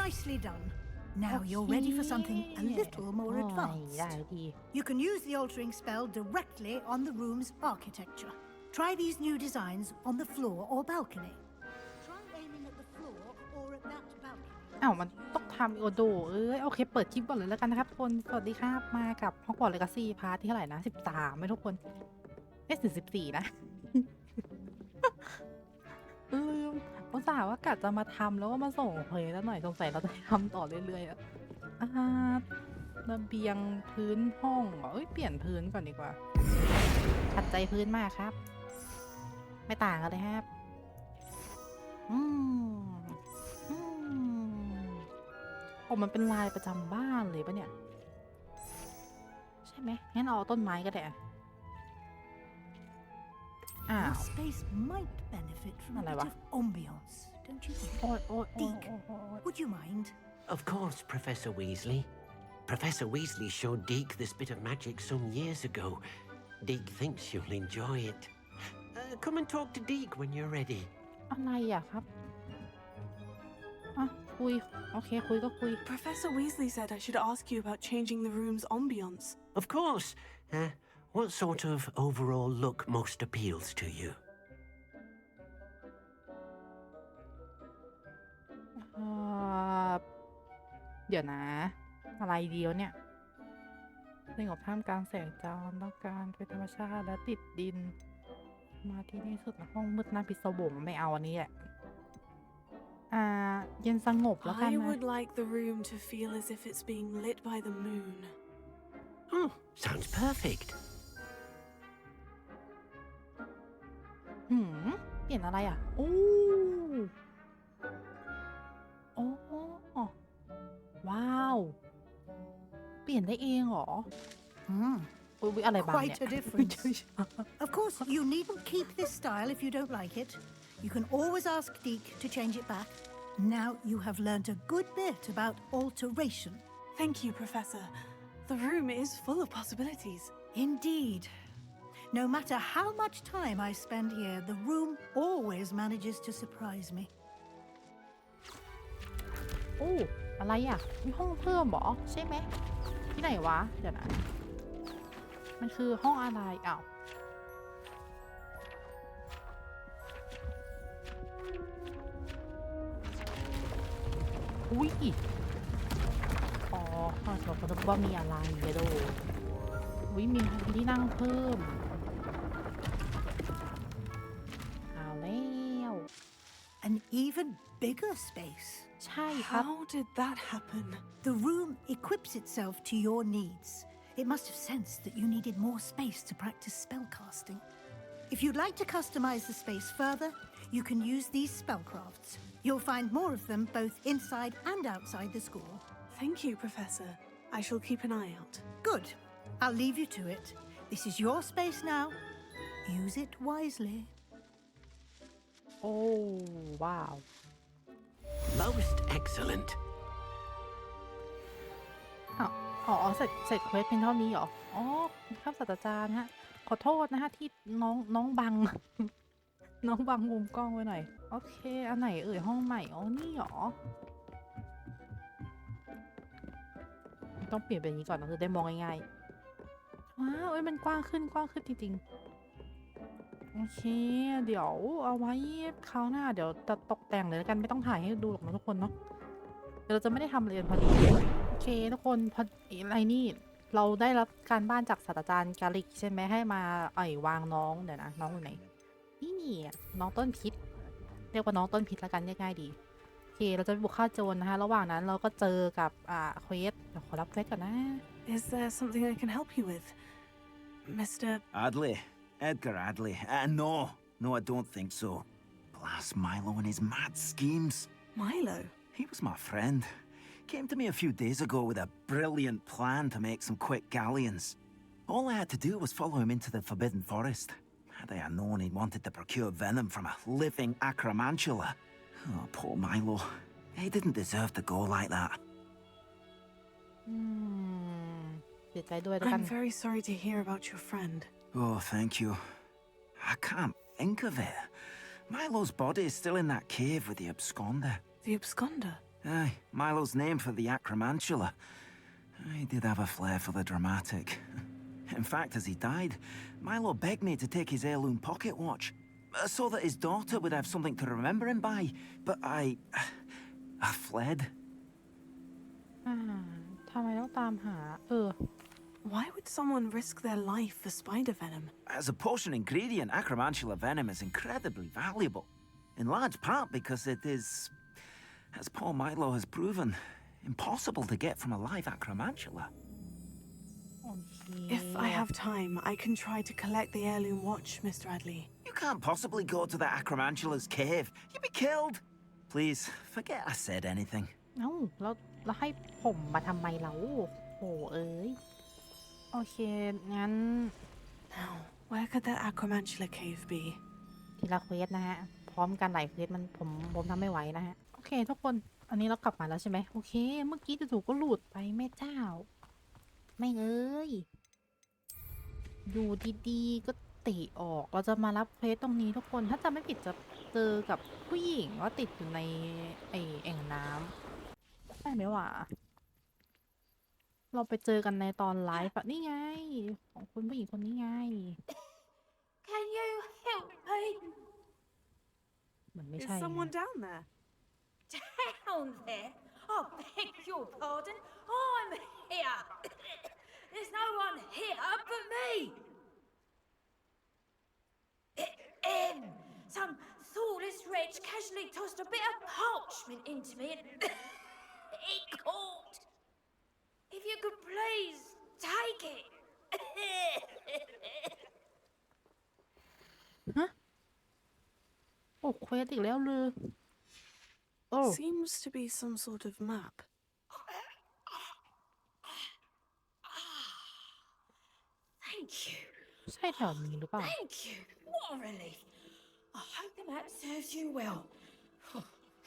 Nicely done. Now you're ready for something a little more advanced. ได้ดี You can use the altering spell directly on the room's architecture. Try these new designs on the floor or balcony. Try aiming at the floor or at that balcony. มันต้องทำโอโดโอเคเปิดคลิปก่อนเลยแล้วกันนะครับทุกคนสวัสดีครับมากับ Hogwarts Legacy พาร์ทที่เท่าไหร่นะ13ไหมทุกคนถึง14นะลืมอุตส่าห์ว่ากะจะมาทำแล้วก็มาส่งเพลย์แล้วหน่อยสงสัยเราจะทำต่อเรื่อยๆระเบียงพื้นห้องเปลี่ยนพื้นก่อนดีกว่าขัดใจพื้นมากครับไม่ต่างกันเลยครับมันเป็นลายประจำบ้านเลยปะเนี่ยใช่ไหมงั้นเอาต้นไม้ก็ได้Your space might benefit from a bit of ambiance, don't you think? Deke, would you mind? Of course, Professor Weasley. Professor Weasley showed Deke this bit of magic some years ago. Deke thinks you'll enjoy it. Come and talk to Deke when you're ready. อะไรครับคุยโอเคคุยก็คุย Professor Weasley said I should ask you about changing the room's ambience. Of course. What sort of overall look most appeals to you? เดี๋ยวนะอะไรเดียวเนี่ยสงบท่ามกลางแสงจันทร์ต้องการเป็นธรรมชาติและติดดินมาที่นี่สุดห้องมืดน่าพิศวงไม่เอาอันนี้แหละเย็นสงบแล้วกันนะ I would like the room to feel as if it's being lit by the moon. Oh, sounds perfect. เปลี่ยนอะไรโอ้ว้าวเปลี่ยนได้เองเหรออะไรบ้างเนี่ย Quite a difference. Of course, you needn't keep this style if you don't like it. You can always ask Deke to change it back. Now you have learned a good bit about alteration. Thank you, Professor. The room is full of possibilities. Indeed. No matter how much time I spend here, the room always manages to surprise me. อะไรมีห้องเพิ่มเหรอใช่ไหมที่ไหนวะเดี๋ยวนะมันคือห้องอะไรอุ้ยเราก็ต้องว่ามีอะไรเนี่ยดูมีที่นั่งเพิ่มเอาแล้ว An even bigger space. ใช่ครับ How did that happen? The room equips itself to your needs. It must have sensed that you needed more space to practice spellcasting. If you'd like to customize the space further, you can use these spellcrafts. You'll find more of them both inside and outside the school. Thank you, Professor. I shall keep an eye out. Good. I'll leave you to it. This is your space now. Use it wisely. Wow. Most excellent. เสร็จเควสเพียงเท่านี้เหรอครับศาสตราจารย์ฮะขอโทษนะฮะที่น้องบัง น้องบังมุมกล้องไว้หน่อยโอเคอันไหนห้องใหม่นี่เหรอต้องเปลี่ยนเป็นอย่างนี้ก่อนนะคือได้มองง่ายๆว้าวมันกว้างขึ้นจริงๆโอเคเดี๋ยวเอาไว้คราวหน้าเดี๋ยวจะตกแต่งเลยแล้วกันไม่ต้องถ่ายให้ดูหรอกนะทุกคนเนาะเดี๋ยวเราจะไม่ได้ทำเรียนพอดีโอเคทุกคนพออะไรนี่เราได้รับการบ้านจากศาสตราจารย์กาลิกใช่ไหมให้มาวางน้องเดี๋ยวนะน้องอยู่ไหนนี่น้องต้นพิษเรียกว่าน้องต้นพิษแล้วกันง่ายๆดีโอเคเราจะไปบุกฆ่าโจรนะคะระหว่างนั้นเราก็เจอกับเควสเดี๋ยวขอรับเควสก่อนนะ Is there something I can help you with, Mr. Adley? Edgar Adley? No, I don't think so. Blast Milo and his mad schemes. Milo? He was my friend. Came to me a few days ago with a brilliant plan to make some quick galleons. All I had to do was follow him into the Forbidden Forest. Had I known he wanted to procure venom from a living acromantula. Oh, poor Milo. He didn't deserve to go like that. I'm very sorry to hear about your friend. Oh, thank you. I can't think of it. Milo's body is still in that cave with the absconder. The absconder? Aye, Milo's name for the acromantula. He did have a flair for the dramatic. In fact, as he died, Milo begged me to take his heirloom pocket watch, so that his daughter would have something to remember him by. But I fled. ทำไมต้องตามหาWhy would someone risk their life for spider venom? As a potion ingredient, acromantula venom is incredibly valuable. In large part because it is, as poor Milo has proven, impossible to get from a live acromantula. โอเค If I have time, I can try to collect the heirloom watch, Mr. Adley. You can't possibly go to the acromantula's cave. You'd be killed. Please, forget I said anything. เอ้าแล้วให้ผมมาทำไมเราโอ้เอ้ยโอเคงั้น Now, where could that acromantula cave be? ทีละเควสนะฮะพร้อมกันหลายเควสมันผมทำไม่ไหวนะฮะโอเคทุกคนอันนี้เรากลับมาแล้วใช่ไหมโอเคเมื่อกี้จู่ๆก็หลุดไปแม่เจ้าไม่เอ้ยอยู่ดีๆก็ติออกเราจะมารับเควสตรงนี้ทุกคนถ้าจำไม่ผิดจะเจอกับผู้หญิงว่าติดอยู่ในแอ่งน้ำได้ไหมวะเราไปเจอกันในตอนไลฟ์นี่ไงของคุณผู้หญิงคนนี้ไง Can you help me? มันไม่ Is ใช่ someone down there? Down there? I beg your pardon. I'm here. There's no one here but me. Some thoughtless wretch casually tossed a bit of parchment into me and it caught. If you could please take it. โอ้เควสอีกแล้วเลยโอ้ Seems to be some sort of map. Thank you. ใช่แถวนี้หรือเปล่า Thank you. What a relief. I hope the map serves you well.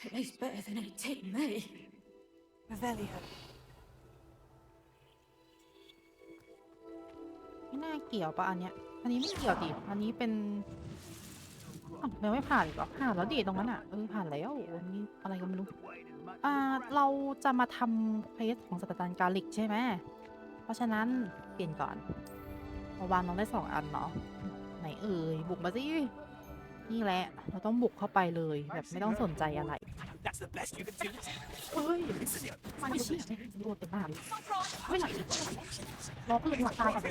At least better than it did me. Revelio. ไม่น่าเกี่ยวปะอันเนี้ยอันนี้ไม่เกี่ยวดิอันนี้เป็นยังไม่ผ่านอีกเหรอผ่านแล้วดิตรงนั้นอ่ะผ่านแล้วนี่อะไรก็ไม่รู้เราจะมาทำเควสของศาสตราจารย์กาลิกใช่ไหมเพราะฉะนั้นเปลี่ยนก่อนมาวางน้องได้2 อันเนาะไหนบุกมาสินี่แหละเราต้องบุกเข้าไปเลยแบบไม่ต้องสนใจอะไรเฮ้ยมันไม่ใช่โดนเต็มหน้าเลยเฮ้ยรอเพื่อนมาตายก่อน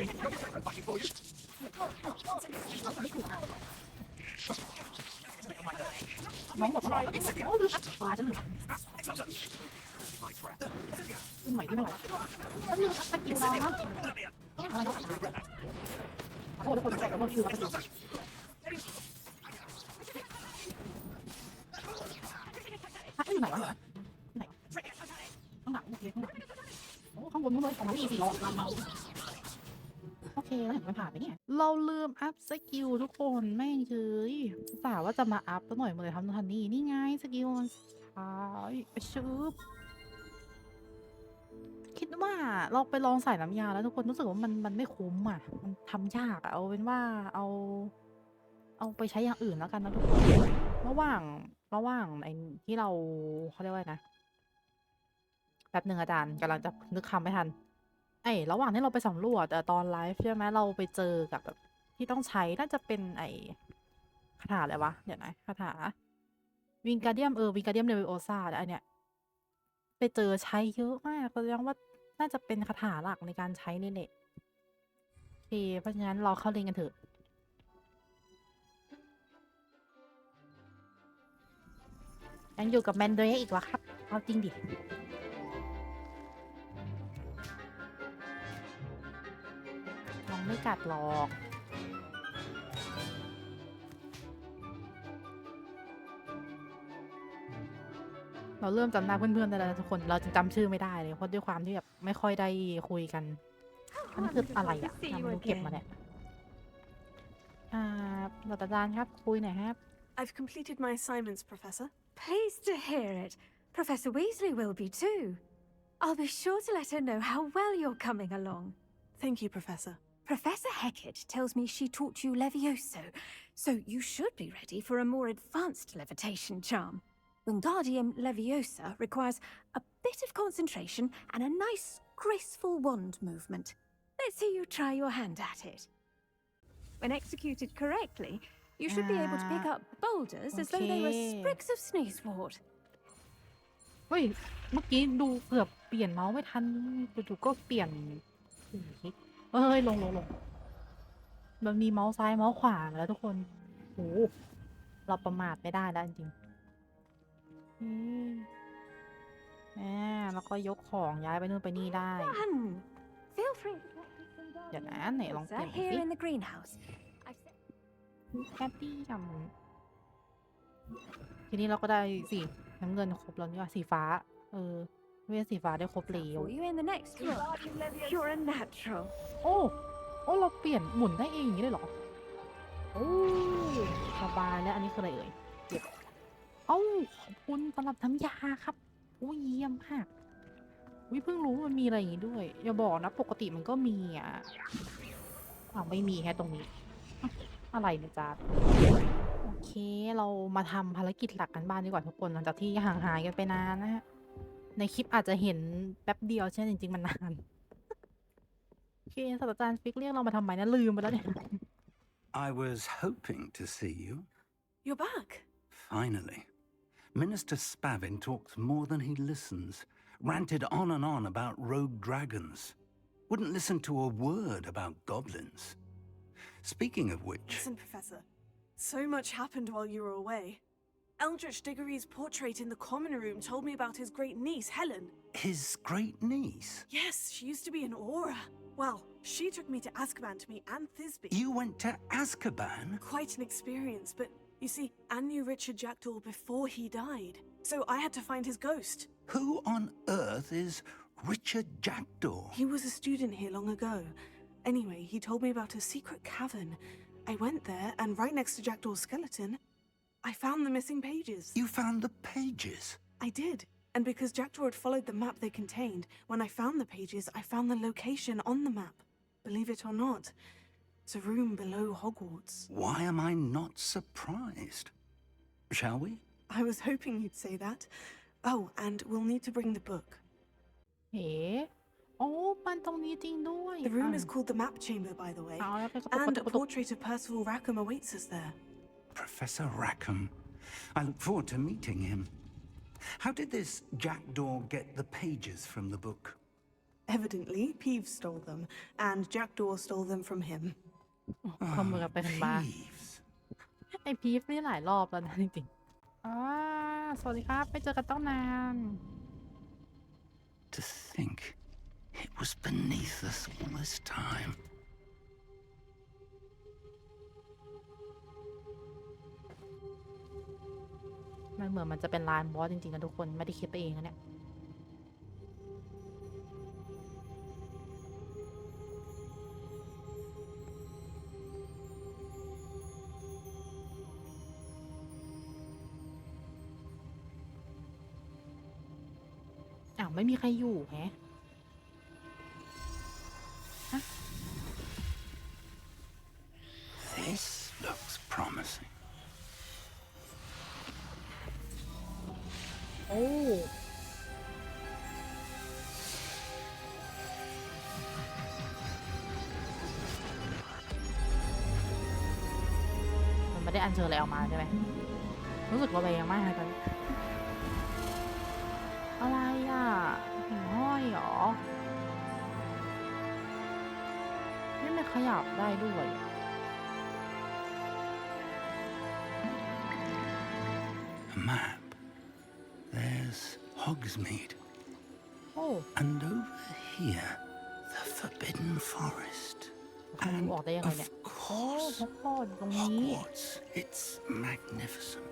น้องบอกว่าโอ้ดูอัดปลาจังเลยใหม่ที่ไม่ไหวแล้วลืมอัดตะกี้เรานะโอ้ทุกคนแต่ว่าคือเราไปดูอยู่ไหนวะไหนข้างหลังโอ้ข้างบนนู้นเลยของนี่4 ล้อโอเคแล้วเห็นมันผ่านไปเนี่ยเราลืมอัพสกิลทุกคนแม่งเฉยสาว่าจะมาอัพตัวหน่อยมาเลยทำทันนี่ไงสกิลมันท้ายชืบคิดว่าเราไปลองใส่น้ำยาแล้วทุกคนรู้สึกว่ามันไม่คุ้มอ่ะมันทำยากอ่ะเอาเป็นว่าเอาไปใช้อย่างอื่นแล้วกันนะทุกคนระหว่างไอ้ที่เราเขาเรียกว่านะแป๊บหนึ่งอาจารย์กำลังจะนึกคำไม่ทันระหว่างที่เราไปสำรวจตอนไลฟ์ใช่ไหมเราไปเจอกับแบบที่ต้องใช้น่าจะเป็นคาถาอะไรวะเดี๋ยวนะคาถาวิงการเดียมวิงการเดียมเลวิโอซาอันเนี้ยไปเจอใช้เยอะมากแสดงว่าน่าจะเป็นคาถาหลักในการใช้ในเน็ตโอเคเพราะฉะนั้นเราเข้าเรียนกันเถอะยังอยู่กับแมนเดรอีกวะครับเอาจริงดิน้องไม่กัดหรอกเราเริ่มจำหน้าเพื่อนๆได้แล้วทุกคนเราจำชื่อไม่ได้เลยเพราะด้วยความที่แบบไม่ค่อยได้คุยกันอันนี้คืออะไรอ่ะทำดูเก็บมาเนี่ยศาสตราจารย์ครับคุยหน่อยครับ I've completed my assignments, Professor. Pleased to hear it. Professor Weasley will be too. I'll be sure to let her know how well you're coming along. Thank you, Professor. Professor Hecat tells me she taught you Levioso, so you should be ready for a more advanced levitation charm. Wingardium Leviosa requires a bit of concentration and a nice, graceful wand movement. Let's see you try your hand at it. When executed correctly, you should be able to pick up boulders as though they were sprigs of sneezewort. เฮ้ยเมื่อกี้ดูเกือบเปลี่ยนเมาส์ไม่ทันจู่ๆก็เปลี่ยนเฮ้ยลงมันมีเมาส์ซ้ายเมาส์ขวาแล้วทุกคนโอ้เราประมาทไม่ได้แล้วจริงๆแล้วก็ยกของย้ายไปนู่นไปนี่ได้ Feel free. เดี๋ยวนะไหนลองเปลี่ยน Here สิ in the greenhouse. แคตตี้จำทีนี้เราก็ได้สีน้ำเงินครบแล้วนี่ว่าสีฟ้าเวทสีฟ้าได้ครบแล้ว For you in the next room. You're a natural. โอ้เราเปลี่ยนหมุนได้เองอย่างนี้เลยเหรอโอ้สบายแล้วอันนี้คืออะไรเอ่ยเก็บขอบคุณสำหรับน้ำยาครับเยี่ยมมากเพิ่งรู้มันมีอะไรอย่างนี้ด้วยอย่าบอกนะปกติมันก็มีไม่มีแค่ตรงนี้อะไรเนี่ยจ๊ะโอเคเรามาทำภารกิจหลักกันบ้านดีกว่าทุกคนหลังจากที่ห่างหายกันไปนานนะฮะในคลิปอาจจะเห็นแป๊บเดียวใช่จริงๆมันนานโอเคศาสตราจารย์ฟิกเรียกเรามาทำไมนะลืมไปแล้วเนี่ย I was hoping to see you. You're back. Finally. Minister Spavin talks more than he listens. Ranted on and on about rogue dragons. Wouldn't listen to a word about goblins. Speaking of which... Listen, Professor. So much happened while you were away. Eldritch Diggory's portrait in the common room told me about his great niece, Helen. His great niece? Yes, she used to be an Auror. Well, she took me to Azkaban to meet Anne Thisbe. You went to Azkaban? Quite an experience, but you see, Anne knew Richard Jackdaw before he died. So I had to find his ghost. Who on earth is Richard Jackdaw? He was a student here long ago. Anyway, he told me about a secret cavern. I went there, and right next to Jackdaw's skeleton, I found the missing pages. You found the pages? I did. And because Jackdaw had followed the map they contained, when I found the pages, I found the location on the map. Believe it or not, it's a room below Hogwarts. Why am I not surprised? Shall we? I was hoping you'd say that. Oh, and we'll need to bring the book. มันตรงนี้จริงด้วย The room is called the Map Chamber, by the way. And a portrait of Percival Rackham awaits us there. Professor Rackham. I look forward to meeting him. How did this Jackdaw get the pages from the book? Evidently, Peeves stole them, and Jackdaw stole them from him. ขโมยกันไปทันบ้า Peeves. ไอพีฟนี่หลายรอบแล้วนะจริงๆสวัสดีครับไม่เจอกันตั้งนาน To think it was beneath us all this time. มันเหมือนมันจะเป็นลานบอสจริงๆนะทุกคนไม่ได้คิดไปเองนะเนี่ยไม่มีใครอยู่แฮะThis looks promising. มันไม่ได้อัญเชิญอะไรออกมาใช่ไหมรู้สึกว่าแรงมากเลยตอนนี้อะไรหิ่งห้อยหรอนี่มันขยับได้ด้วย A map. There's Hogsmeade. And over here, the Forbidden Forest. And of course, Hogwarts. It's magnificent.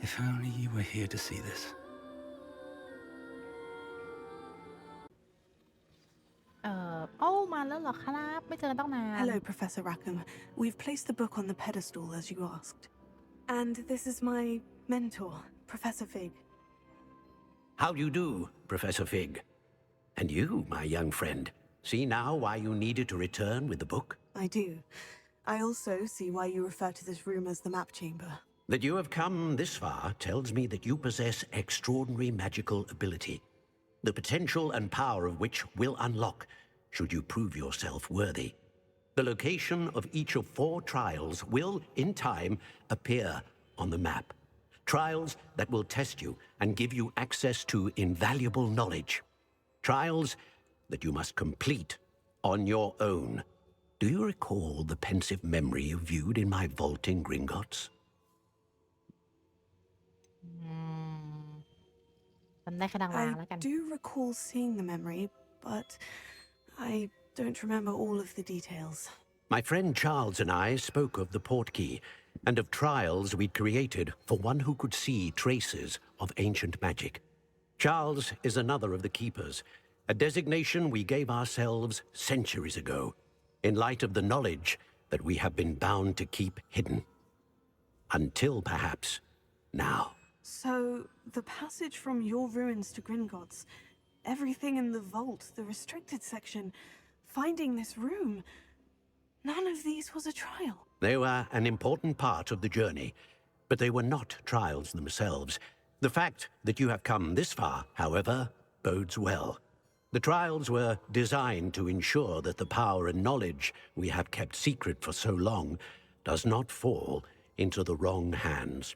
If only you were here to see this. มาแล้วเหรอครับไม่เจอกันตั้งนาน Hello, Professor Rackham. We've placed the book on the pedestal as you asked. And this is my mentor, Professor Fig. How do you do, Professor Fig? And you, my young friend, see now why you needed to return with the book? I do. I also see why you refer to this room as the map chamber. That you have come this far tells me that you possess extraordinary magical ability, the potential and power of which will unlock should you prove yourself worthy. The location of each of 4 trials will, in time, appear on the map. Trials that will test you and give you access to invaluable knowledge. Trials that you must complete on your own. Do you recall the pensive memory you viewed in my vault in Gringotts? จำได้แค่ลางๆ I แล้วกัน do recall seeing the memory, but I don't remember all of the details. My friend Charles and I spoke of the portkey and of trials we'd created for one who could see traces of ancient magic. Charles is another of the keepers, a designation we gave ourselves centuries ago, in light of the knowledge that we have been bound to keep hidden. Until perhaps now. So, the passage from your ruins to Gringotts, everything in the vault, the restricted section, finding this room, none of these was a trial. They were an important part of the journey, but they were not trials themselves. The fact that you have come this far, however, bodes well. The trials were designed to ensure that the power and knowledge we have kept secret for so long does not fall into the wrong hands.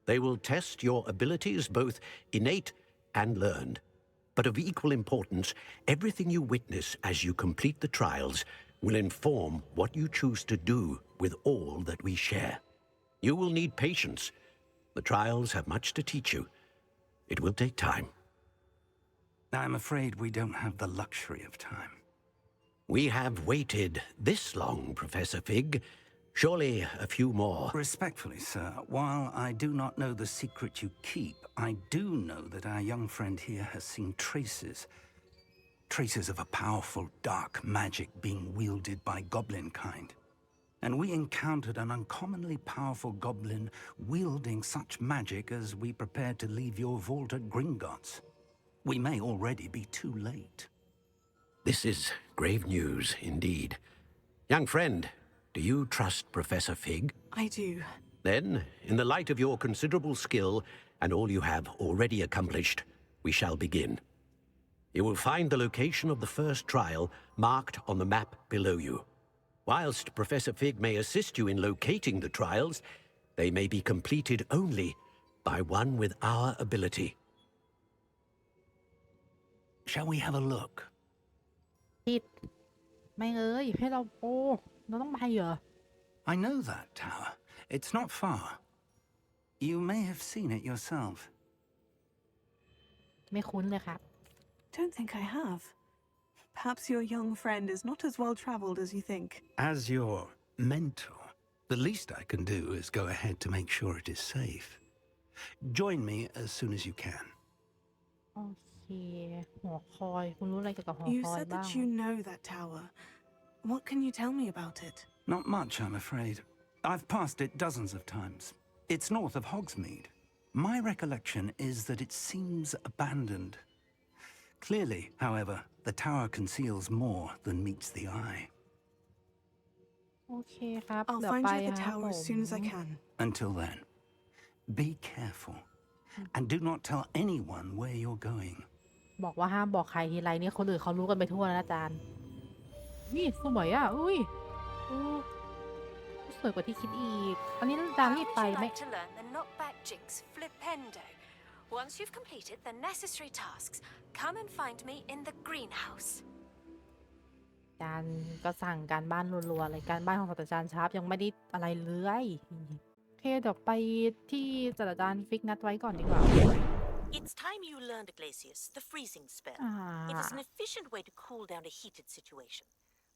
They will test your abilities, both innate and learned. But of equal importance, everything you witness as you complete the trials will inform what you choose to do with all that we share. You will need patience. The trials have much to teach you. It will take time. I'm afraid we don't have the luxury of time. We have waited this long, Professor Fig. Surely a few more. Respectfully, sir, while I do not know the secret you keep, I do know that our young friend here has seen traces of a powerful dark magic being wielded by goblin kind. And we encountered an uncommonly powerful goblin wielding such magic as we prepared to leave your vault at Gringotts. We may already be too late. This is grave news indeed. Young friend, do you trust Professor Fig? I do. Then, in the light of your considerable skill and all you have already accomplished, we shall begin. You will find the location of the first trial marked on the map below you. Whilst Professor Fig may assist you in locating the trials, they may be completed only by one with our ability. Shall we have a look? ติดไม่เอ้ยให้เราเราต้องไปเหรอ I know that tower. It's not far. You may have seen it yourself. ไม่คุ้นเลยครับ Don't think I have. Perhaps your young friend is not as well traveled as you think. As your mentor, the least I can do is go ahead to make sure it is safe. Join me as soon as you can. โอเคหอคอยคุณรู้อะไรเกี่ยวกับหอ You คอย said บ้าง that you know that tower. What can you tell me about it? Not much, I'm afraid. I've passed it dozens of times. It's north of Hogsmeade. My recollection is that it seems abandoned. Clearly, however, the tower conceals more than meets the eye. โอเคครับ I'll เดี๋ยว find ไป you at the ครับ tower ผ as ม soon as I can. Until then, be careful. And do not tell anyone where you're going. บอกว่าห้ามบอกใครทีไรเนี่ยคนอื่นเขารู้กันไปทั่วแล้วนะอาจารย์นี่สวยอ่ะอุ้ยสวยกว่าที่คิดอีกอันนี้อาจารย์รีบไปไหม to learn the knockback jinx flipendo? Once you've completed the necessary tasks, come and find me in the greenhouse. อาจารย์ก็สั่งการบ้านรัวๆเลยการบ้านของศาสตราจารย์ชาร์ปยังไม่ได้อะไรเลยโอเคเดี๋ยวไปที่ศาสตราจารย์ฟิกนัดไว้ก่อนดีกว่า It's time you learned, Glacius, the freezing spell. It is an efficient way to cool down a heated situation.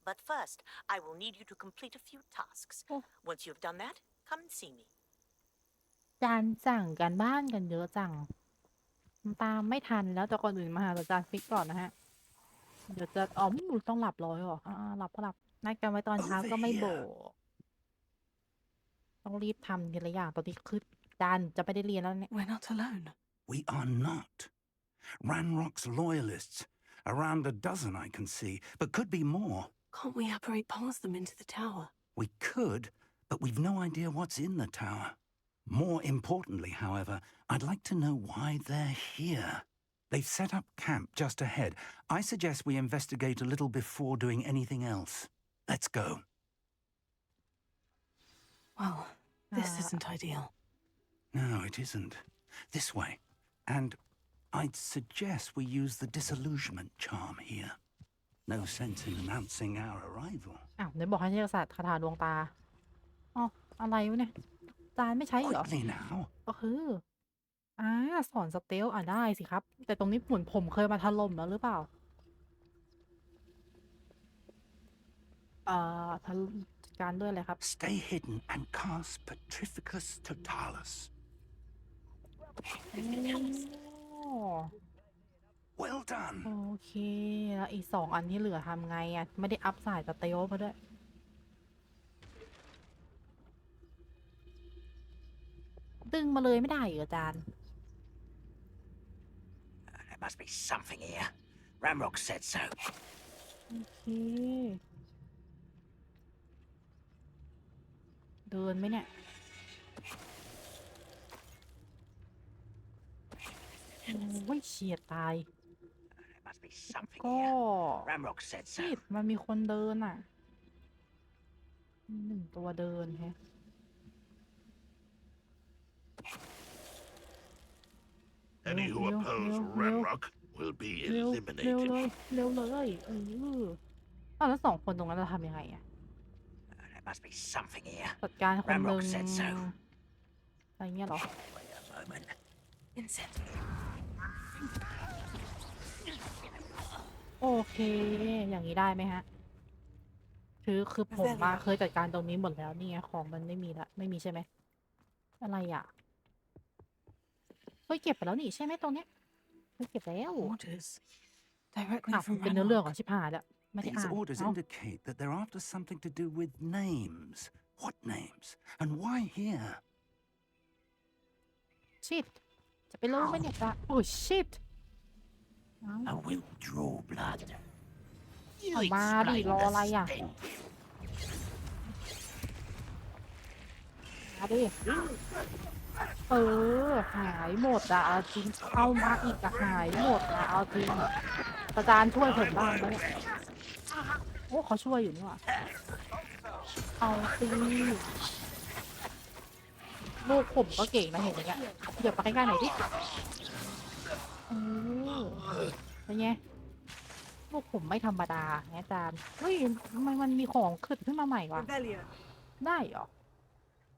But first, I will need you to complete a few tasks. Once you've done that, come and see me. อาจารย์สั่งการบ้านกันเยอะจังตามไม่ทันแล้วแต่ก่อนอื่นมาหาศาสตราจารย์ฟิกก่อนนะฮะเดี๋ยวจะต้องหลับร้อยหรอหลับก็หลับนัดกันไว้ตอนเช้าก็ไม่โบก ต้องรีบทำทีละอย่างตอนนี้คือจานจะไม่ได้เรียนแล้วเนี่ย We're not alone. We are not. Ranrock's loyalists. Around a dozen I can see, but could be more. Can't we apparate past them into the tower? We could, but we've no idea what's in the tower. More importantly, however, I'd like to know why they're here. They've set up camp just ahead. I suggest we investigate a little before doing anything else. Let's go. Well, this isn't ideal. No, it isn't. This way. And I'd suggest we use the disillusionment charm here. No sense in announcing our arrival. อ้าวไหนบอกให้ใช้ศาสตร์คาถาดวงตาอ๋ออะไรวะเนี่ยจานไม่ใช้เหรอ Quickly now. ก็คือสอนสเตลได้สิครับ แต่ตรงนี้เหมือนผมเคยมาถล่มแล้วหรือเปล่าทะจัดการด้วยเลยครับ Stay hidden and cast Petrificus Totalis. อ๋อ Well done. โอเค แล้วอีก2 อันที่เหลือทำไงอ่ะ ไม่ได้อัพสายสเตลมาด้วย ดึงมาเลยไม่ได้เหรออาจารย์ There must be something here. Ramrock said so. โอเค เดินไหมเนี่ยโอ้ยเฉียดตาย There must be something ก็ here. Ramrock said ชิด so. มันมีคนเดินอ่ะ1 ตัวเดินแฮะ Any who Leo, oppose Leo, Ranrock will be เร็ว eliminated. เร็วเลยแล้ว2 คนตรงนั้นเราทำยังไงอ่ะ There must be something here. จัดการคนหนึ่ง Ramrock said so. อะไรเงี้ยเหรอ Wait a moment. Insect. โอเค อย่างนี้ได้ไหมฮะคือผมมาเคยจัดการตรงนี้หมดแล้วนี่ไงของมันไม่มีละไม่มีใช่ไหมอะไรอ่ะเฮ้ยเก็บไปแล้วนี่ใช่ไหมตรงเนี้ยเฮ้ยเก็บแล้ว Orders. Directly อ้าว from เป็นเนื้อเรื่อง Ranrock. ของชิบหายแล้วไม่ได้ These อ่าน orders เอ้า indicate that they're after something to do with names. What names? And why here? ชิดจะไปรู้ไหมเนี่ยจ้ะโอ้ชิด I will draw blood. เอามาดิรออะไรอ่ะ มาดิหายหมดอะเอาจริงเข้ามาอีกอะหายหมดอะเอาจริงอาจารย์ช่วยผมบ้างไหมเนี่ยโอ้เขาช่วยอยู่นี่หว่าเอาสิลูกผมก็เก่งนะเห็นอย่างเงี้ยเดี๋ยวไปใกล้ๆหน่อยดิเป็นไงลูกผมไม่ธรรมดาไงอาจารย์เฮ้ยทำไมมันมีของขึ้นมาใหม่วะ Rebellion. ได้เหรอ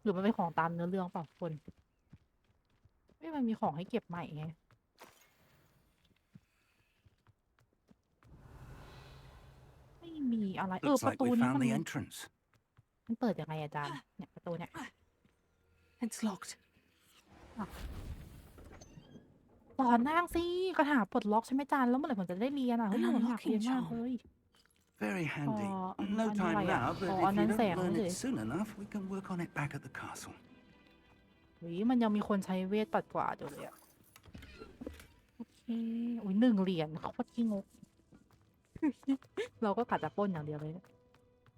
หรือมันเป็นของตามเนื้อเรื่องเปล่าคนมันมีของให้เก็บใหม่ไงไม่มีอะไร Looks ประ like ตู we นี้ found the entrance. มันเปิดยังไงอาจารย์เนี่ยประตูเนี่ย It's locked. สอนนางสิกระถาปลดล็อกใช่ไหมอาจารย์แล้วเมื่อไหร่ผมจะได้เรียนอ่ะเฮ้ยผมอยากเรียนมากเลย Very handy. No and time like, now, but oh, if and you then don't say, learn okay. it soon enough, we can work on it back at the castle. เฮ้ยมันยังมีคนใช้เวทปัดกวาดอยู่เลยอ่ะโอเคอุ้ย1 เหรียญโคตรขี้งก เราก็กัดจะปล้นอย่างเดียวเลยเนี่ย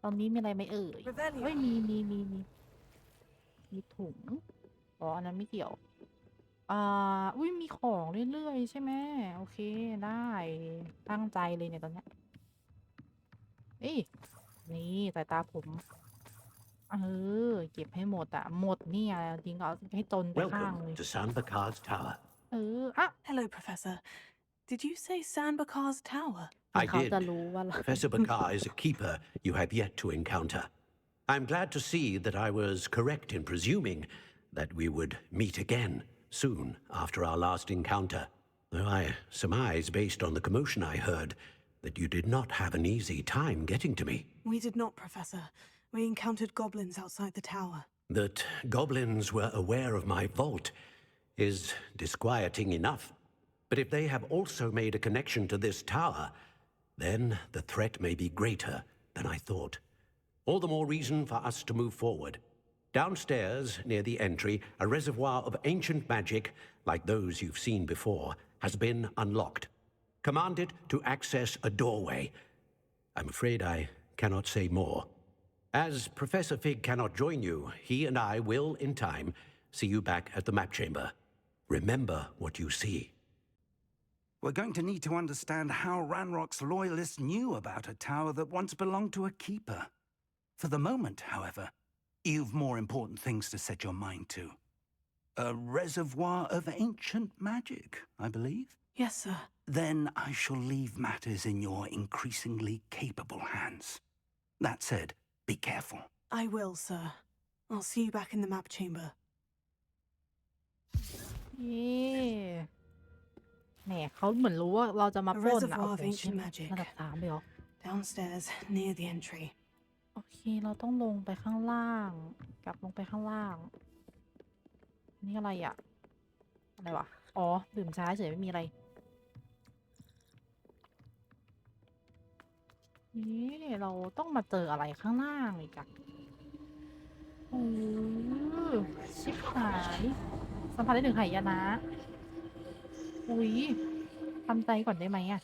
ตอนนี้มีอะไรไหมเอ่ยเฮ้ยมีถุงอันนั้นไม่เกี่ยวอุ้ยมีของเรื่อยๆใช่ไหมโอเคได้ตั้งใจเลยเนี่ยตอนเนี้ยนี่สายตาผมเก็บให้หมดอ่ะหมดนี่อ่ะจริงเอาให้จนไปข้างเลย Welcome to Sandbakar's Tower. Hello, Professor. Did you say Sandbakar's Tower? I เขา did. จะรู้ว่า Professor Bakar is a keeper you have yet to encounter. I'm glad to see that I was correct in presuming that we would meet again soon after our last encounter, though I surmise, based on the commotion I heard, that you did not have an easy time getting to me. We did not, Professor. We encountered goblins outside the tower. That goblins were aware of my vault is disquieting enough. But if they have also made a connection to this tower, then the threat may be greater than I thought. All the more reason for us to move forward. Downstairs, near the entry, a reservoir of ancient magic, like those you've seen before, has been unlocked. Command it to access a doorway. I'm afraid I cannot say more. As Professor Fig cannot join you, he and I will, in time, see you back at the map chamber. Remember what you see. We're going to need to understand how Ranrock's loyalists knew about a tower that once belonged to a keeper. For the moment, however, you've more important things to set your mind to. A reservoir of ancient magic, I believe? Yes, sir. Then I shall leave matters in your increasingly capable hands. That said, be careful. I will, sir. I'll see you back in the map chamber. แหมเขาเหมือนรู้ว่าเราจะมา A ปล้นอะ reservoir โอ้ of โห ancient magic. ระดับ3เลยเหรอ Downstairs, near the entry. โอเคเราต้องลงไปข้างล่างกลับลงไปข้างล่างนี่อะไรอะอะไรวะอ๋อดื่มช้าเฉยไม่มีอะไรนี่เราต้องมาเจออะไรข้างล่างอีกอะโอ้ชิบหายสัมผัสได้ถึงหายนะอุ้ยทำใจก่อนได้ไหมอะ